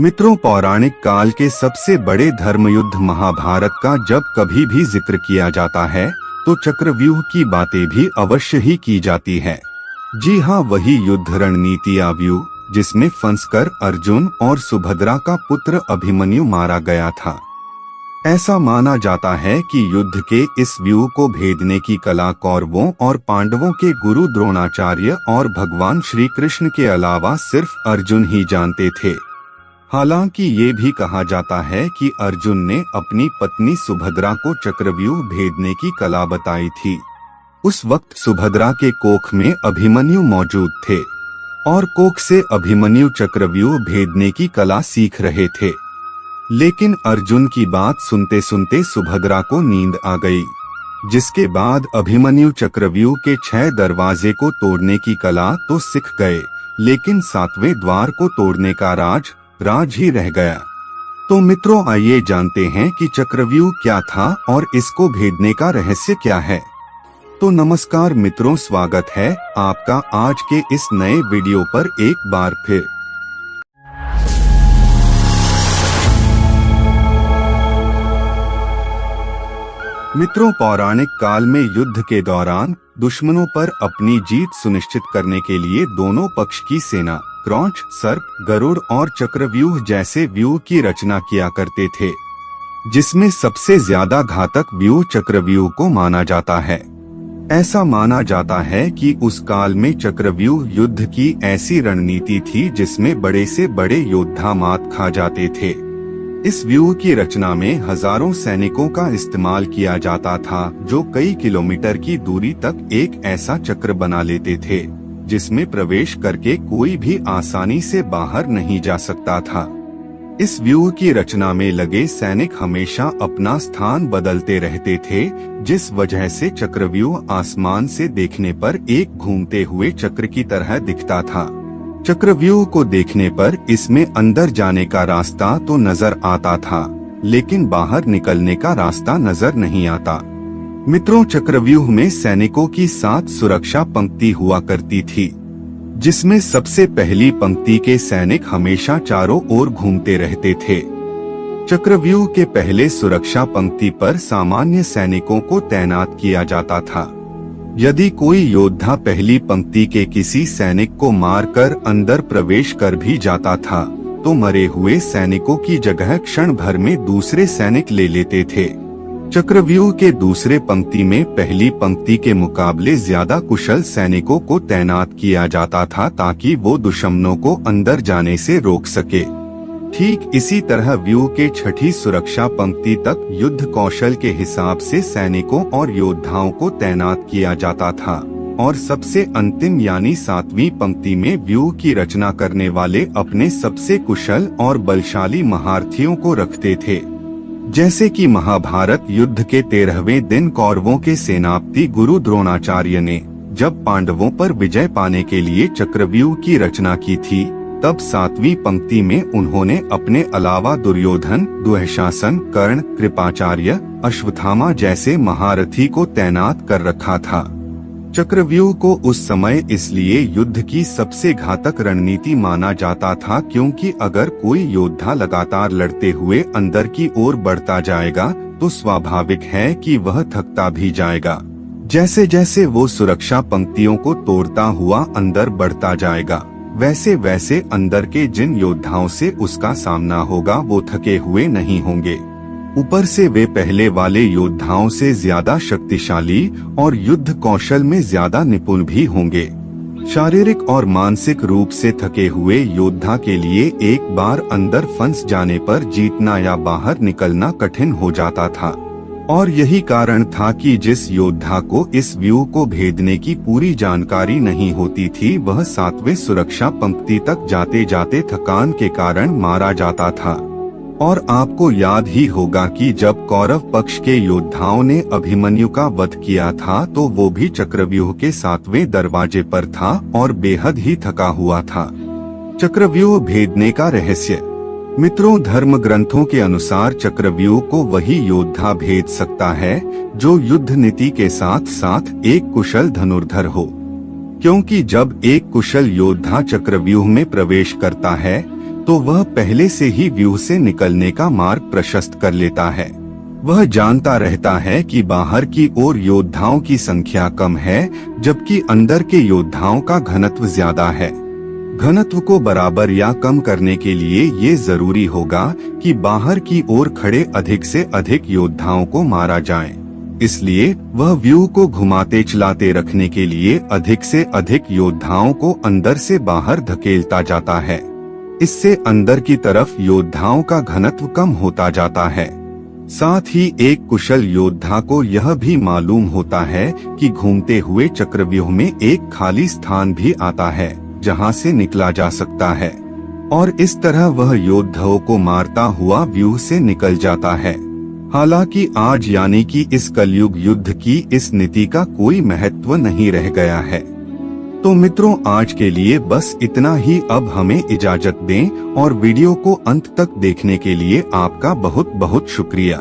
मित्रों, पौराणिक काल के सबसे बड़े धर्मयुद्ध महाभारत का जब कभी भी जिक्र किया जाता है तो चक्रव्यूह की बातें भी अवश्य ही की जाती है। जी हाँ, वही युद्ध रणनीति व्यूह जिसमें फंसकर अर्जुन और सुभद्रा का पुत्र अभिमन्यु मारा गया था। ऐसा माना जाता है कि युद्ध के इस व्यूह को भेदने की कला कौरवों और पांडवों के गुरु द्रोणाचार्य और भगवान श्री कृष्ण के अलावा सिर्फ अर्जुन ही जानते थे। हालांकि ये भी कहा जाता है कि अर्जुन ने अपनी पत्नी सुभद्रा को चक्रव्यूह भेदने की कला बताई थी। उस वक्त सुभद्रा के कोख में अभिमन्यु मौजूद थे और कोख से अभिमन्यु चक्रव्यूह भेदने की कला सीख रहे थे। लेकिन अर्जुन की बात सुनते सुनते सुभद्रा को नींद आ गई, जिसके बाद अभिमन्यु चक्रव्यूह के 6 दरवाजे को तोड़ने की कला तो सीख गए, लेकिन 7वें द्वार को तोड़ने का राज ही रह गया। तो मित्रों, आइए जानते हैं कि चक्रव्यूह क्या था और इसको भेदने का रहस्य क्या है। तो नमस्कार मित्रों, स्वागत है आपका आज के इस नए वीडियो पर एक बार फिर। मित्रों, पौराणिक काल में युद्ध के दौरान दुश्मनों पर अपनी जीत सुनिश्चित करने के लिए दोनों पक्ष की सेना क्रौंच, सर्प, गरुड़ और चक्रव्यूह जैसे व्यूह की रचना किया करते थे, जिसमें सबसे ज्यादा घातक व्यूह चक्रव्यूह को माना जाता है। ऐसा माना जाता है कि उस काल में चक्रव्यूह युद्ध की ऐसी रणनीति थी जिसमें बड़े से बड़े योद्धा मात खा जाते थे। इस व्यूह की रचना में हजारों सैनिकों का इस्तेमाल किया जाता था, जो कई किलोमीटर की दूरी तक एक ऐसा चक्र बना लेते थे जिसमें प्रवेश करके कोई भी आसानी से बाहर नहीं जा सकता था। इस व्यूह की रचना में लगे सैनिक हमेशा अपना स्थान बदलते रहते थे, जिस वजह से चक्रव्यूह आसमान से देखने पर एक घूमते हुए चक्र की तरह दिखता था। चक्रव्यूह को देखने पर इसमें अंदर जाने का रास्ता तो नजर आता था, लेकिन बाहर निकलने का रास्ता नजर नहीं आता। मित्रों, चक्रव्यूह में सैनिकों की 7 सुरक्षा पंक्ति हुआ करती थी, जिसमें सबसे पहली पंक्ति के सैनिक हमेशा चारों ओर घूमते रहते थे। चक्रव्यूह के पहले सुरक्षा पंक्ति पर सामान्य सैनिकों को तैनात किया जाता था। यदि कोई योद्धा पहली पंक्ति के किसी सैनिक को मारकर अंदर प्रवेश कर भी जाता था, तो मरे हुए सैनिकों की जगह क्षण भर में दूसरे सैनिक ले लेते थे। चक्रव्यूह के दूसरे पंक्ति में पहली पंक्ति के मुकाबले ज्यादा कुशल सैनिकों को तैनात किया जाता था, ताकि वो दुश्मनों को अंदर जाने से रोक सके। ठीक इसी तरह व्यूह के 6ठी सुरक्षा पंक्ति तक युद्ध कौशल के हिसाब से सैनिकों और योद्धाओं को तैनात किया जाता था, और सबसे अंतिम यानी 7वीं पंक्ति में व्यूह की रचना करने वाले अपने सबसे कुशल और बलशाली महारथियों को रखते थे। जैसे कि महाभारत युद्ध के 13वें दिन कौरवों के सेनापति गुरु द्रोणाचार्य ने जब पांडवों पर विजय पाने के लिए चक्रव्यूह की रचना की थी, तब 7वीं पंक्ति में उन्होंने अपने अलावा दुर्योधन, दुःशासन, कर्ण, कृपाचार्य, अश्वत्थामा जैसे महारथी को तैनात कर रखा था। चक्रव्यूह को उस समय इसलिए युद्ध की सबसे घातक रणनीति माना जाता था, क्योंकि अगर कोई योद्धा लगातार लड़ते हुए अंदर की ओर बढ़ता जाएगा तो स्वाभाविक है कि वह थकता भी जाएगा। जैसे जैसे वो सुरक्षा पंक्तियों को तोड़ता हुआ अंदर बढ़ता जाएगा, वैसे वैसे अंदर के जिन योद्धाओं से उसका सामना होगा वो थके हुए नहीं होंगे। ऊपर से वे पहले वाले योद्धाओं से ज्यादा शक्तिशाली और युद्ध कौशल में ज्यादा निपुण भी होंगे। शारीरिक और मानसिक रूप से थके हुए योद्धा के लिए एक बार अंदर फंस जाने पर जीतना या बाहर निकलना कठिन हो जाता था, और यही कारण था कि जिस योद्धा को इस व्यूह को भेदने की पूरी जानकारी नहीं होती थी, वह 7वें सुरक्षा पंक्ति तक जाते जाते थकान के कारण मारा जाता था। और आपको याद ही होगा कि जब कौरव पक्ष के योद्धाओं ने अभिमन्यु का वध किया था, तो वो भी चक्रव्यूह के 7वें दरवाजे पर था और बेहद ही थका हुआ था। चक्रव्यूह भेदने का रहस्य। मित्रों, धर्म ग्रंथों के अनुसार चक्रव्यूह को वही योद्धा भेद सकता है जो युद्ध नीति के साथ साथ एक कुशल धनुर्धर हो, क्योंकि जब एक कुशल योद्धा चक्रव्यूह में प्रवेश करता है तो वह पहले से ही व्यूह से निकलने का मार्ग प्रशस्त कर लेता है। वह जानता रहता है कि बाहर की ओर योद्धाओं की संख्या कम है, जबकि अंदर के योद्धाओं का घनत्व ज्यादा है। घनत्व को बराबर या कम करने के लिए ये जरूरी होगा कि बाहर की ओर खड़े अधिक से अधिक योद्धाओं को मारा जाए। इसलिए वह व्यूह को घुमाते चलाते रखने के लिए अधिक से अधिक योद्धाओं को अंदर से बाहर धकेलता जाता है। इससे अंदर की तरफ योद्धाओं का घनत्व कम होता जाता है। साथ ही एक कुशल योद्धा को यह भी मालूम होता है कि घूमते हुए चक्रव्यूह में एक खाली स्थान भी आता है जहां से निकला जा सकता है, और इस तरह वह योद्धाओं को मारता हुआ व्यूह से निकल जाता है। हालांकि आज यानी कि इस कलयुग युद्ध की इस नीति का कोई महत्व नहीं रह गया है। तो मित्रों, आज के लिए बस इतना ही। अब हमें इजाजत दें और वीडियो को अंत तक देखने के लिए आपका बहुत बहुत शुक्रिया।